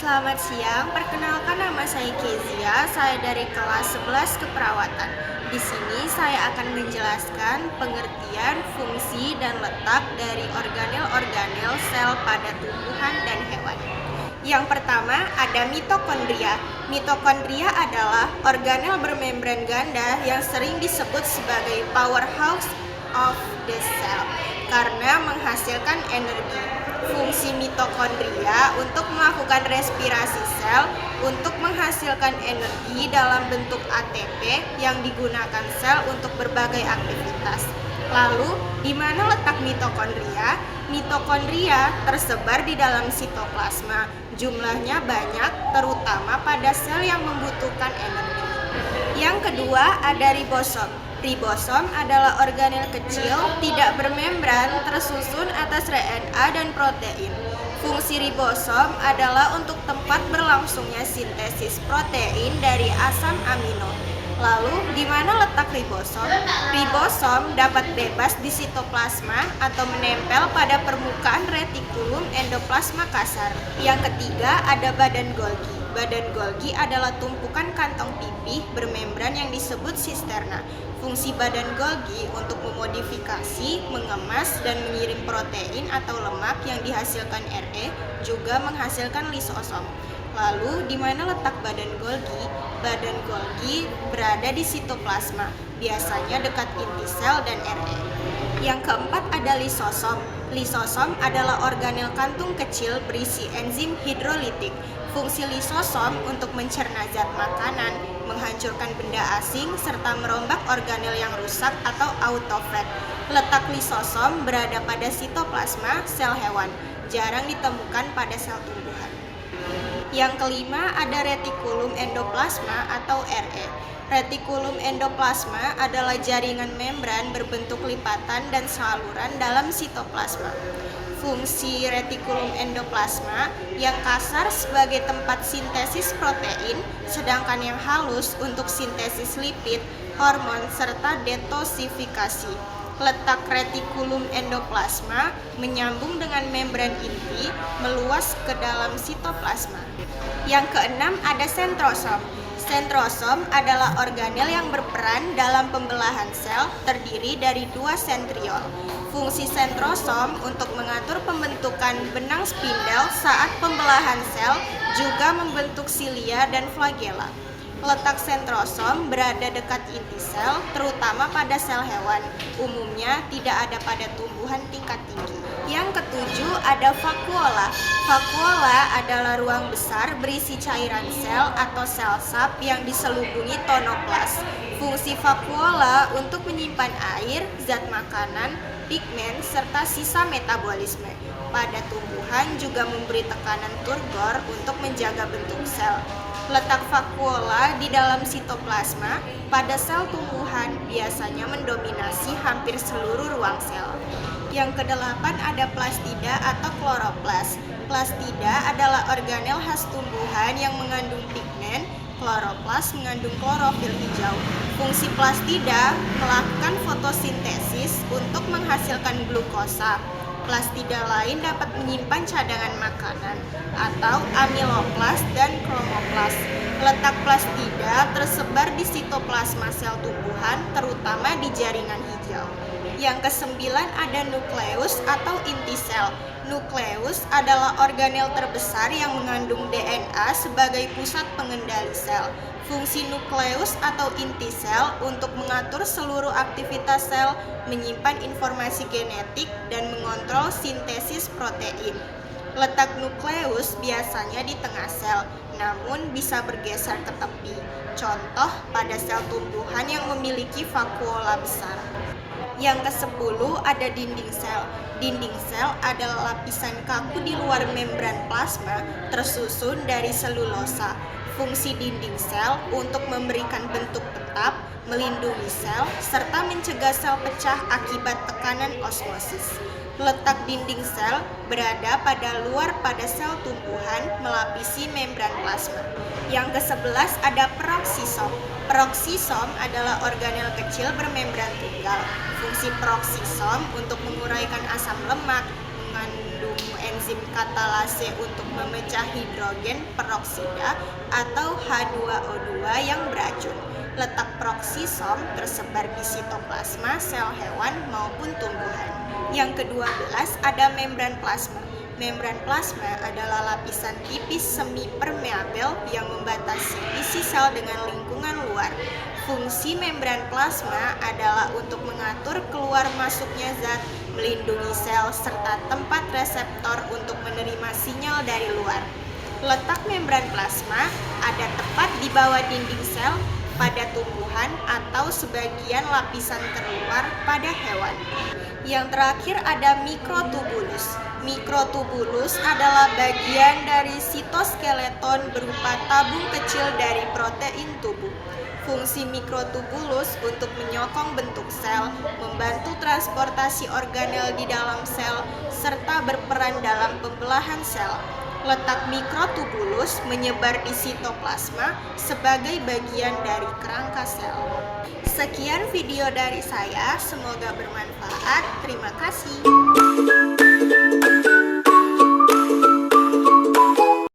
Selamat siang, perkenalkan nama saya Kezia, saya dari kelas 11 keperawatan. Di sini saya akan menjelaskan pengertian, fungsi, dan letak dari organel-organel sel pada tumbuhan dan hewan. Yang pertama ada mitokondria. Mitokondria adalah organel bermembran ganda yang sering disebut sebagai powerhouse of the cell karena menghasilkan energi. Fungsi mitokondria untuk melakukan respirasi sel untuk menghasilkan energi dalam bentuk ATP yang digunakan sel untuk berbagai aktivitas. Lalu, di mana letak mitokondria? Mitokondria tersebar di dalam sitoplasma. Jumlahnya banyak, terutama pada sel yang membutuhkan energi. Yang kedua, ada ribosom. Ribosom adalah organel kecil, tidak bermembran, tersusun atas RNA dan protein. Fungsi ribosom adalah untuk tempat berlangsungnya sintesis protein dari asam amino. Lalu, di mana letak ribosom? Ribosom dapat bebas di sitoplasma atau menempel pada permukaan retikulum endoplasma kasar. Yang ketiga, ada badan Golgi. Badan Golgi adalah tumpukan kantong pipih bermembran yang disebut sisterna. Fungsi badan Golgi untuk memodifikasi, mengemas, dan mengirim protein atau lemak yang dihasilkan RE, juga menghasilkan lisosom. Lalu, di mana letak badan Golgi? Badan Golgi berada di sitoplasma, biasanya dekat inti sel dan RE. Yang keempat ada lisosom. Lisosom adalah organel kantung kecil berisi enzim hidrolitik. Fungsi lisosom untuk mencerna zat makanan, menghancurkan benda asing, serta merombak organel yang rusak atau autofag. Letak lisosom berada pada sitoplasma sel hewan, jarang ditemukan pada sel tumbuhan. Yang kelima ada retikulum endoplasma atau RE. Retikulum endoplasma adalah jaringan membran berbentuk lipatan dan saluran dalam sitoplasma. Fungsi retikulum endoplasma yang kasar sebagai tempat sintesis protein, sedangkan yang halus untuk sintesis lipid, hormon, serta detoksifikasi. Letak retikulum endoplasma menyambung dengan membran inti, meluas ke dalam sitoplasma. Yang keenam ada sentrosom. Sentrosom adalah organel yang berperan dalam pembelahan sel, terdiri dari dua sentriol. Fungsi sentrosom untuk mengatur pembentukan benang spindel saat pembelahan sel, juga membentuk silia dan flagela. Letak sentrosom berada dekat inti sel, terutama pada sel hewan. Umumnya tidak ada pada tumbuhan tingkat tinggi. Yang ketujuh ada vakuola. Vakuola adalah ruang besar berisi cairan sel atau sel sap yang diselubungi tonoplas. Fungsi vakuola untuk menyimpan air, zat makanan, pigmen, serta sisa metabolisme. Pada tumbuhan juga memberi tekanan turgor untuk menjaga bentuk sel. Letak vakuola di dalam sitoplasma pada sel tumbuhan biasanya mendominasi hampir seluruh ruang sel. Yang kedelapan ada plastida atau kloroplas. Plastida adalah organel khas tumbuhan yang mengandung pigmen. Kloroplas mengandung klorofil hijau. Fungsi plastida melakukan fotosintesis untuk menghasilkan glukosa. Plastida lain dapat menyimpan cadangan makanan atau amiloplas dan kromoplas. Letak plastida tersebar di sitoplasma sel tumbuhan, terutama di jaringan hijau. Yang kesembilan ada nukleus atau inti sel. Nukleus adalah organel terbesar yang mengandung DNA sebagai pusat pengendali sel. Fungsi nukleus atau inti sel untuk mengatur seluruh aktivitas sel, menyimpan informasi genetik, dan mengontrol sintesis protein. Letak nukleus biasanya di tengah sel, namun bisa bergeser ke tepi. Contoh pada sel tumbuhan yang memiliki vakuola besar. Yang ke-10 ada dinding sel. Dinding sel adalah lapisan kaku di luar membran plasma tersusun dari selulosa. Fungsi dinding sel untuk memberikan bentuk tetap, melindungi sel, serta mencegah sel pecah akibat tekanan osmosis. Letak dinding sel berada pada luar pada sel tumbuhan melapisi membran plasma. Yang ke-11 ada peroksisom. Peroksisom adalah organel kecil bermembran tunggal. Fungsi peroksisom untuk menguraikan asam lemak, mengandung enzim katalase untuk memecah hidrogen peroksida atau H2O2 yang beracun. Letak proksisom tersebar di sitoplasma sel hewan maupun tumbuhan. Yang ke-12 ada membran plasma. Membran plasma adalah lapisan tipis semi permeabel yang membatasi isi sel dengan lingkungan luar. Fungsi membran plasma adalah untuk mengatur keluar masuknya zat, melindungi sel, serta tempat reseptor untuk menerima sinyal dari luar. Letak membran plasma ada tepat di bawah dinding sel pada tumbuhan atau sebagian lapisan terluar pada hewan. Yang terakhir ada mikrotubulus. Mikrotubulus adalah bagian dari sitoskeleton berupa tabung kecil dari protein tubuh. Fungsi mikrotubulus untuk menyokong bentuk sel, membantu transportasi organel di dalam sel, serta berperan dalam pembelahan sel. Letak mikrotubulus menyebar di sitoplasma sebagai bagian dari kerangka sel. Sekian video dari saya, semoga bermanfaat. Terima kasih.